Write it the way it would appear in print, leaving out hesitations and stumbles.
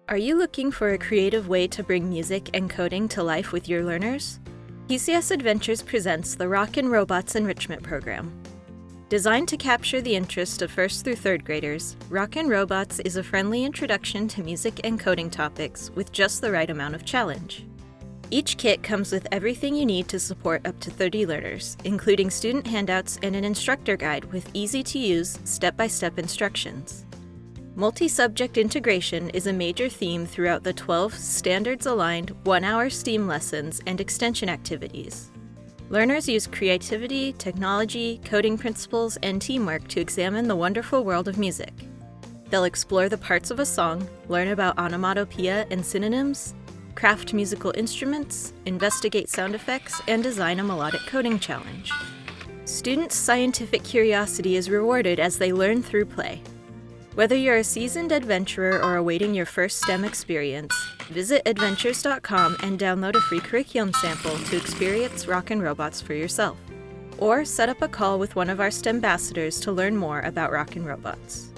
Are you looking for a creative way to bring music and coding to life with your learners? PCS Edventures presents the Rockin Robots Enrichment Program. Designed to capture the interest of 1st through 3rd graders, Rockin Robots is a friendly introduction to music and coding topics with just the right amount of challenge. Each kit comes with everything you need to support up to 30 learners, including student handouts and an instructor guide with easy-to-use, step-by-step instructions. Multi-subject integration is a major theme throughout the 12 standards-aligned 1-hour STEAM lessons and extension activities. Learners use creativity, technology, coding principles, and teamwork to examine the wonderful world of music. They'll explore the parts of a song, learn about onomatopoeia and synonyms, craft musical instruments, investigate sound effects, and design a melodic coding challenge. Students' scientific curiosity is rewarded as they learn through play. Whether you're a seasoned adventurer or awaiting your first STEM experience, visit adventures.com and download a free curriculum sample to experience Rockin Robots for yourself. Or set up a call with one of our STEAMtastic to learn more about Rockin Robots.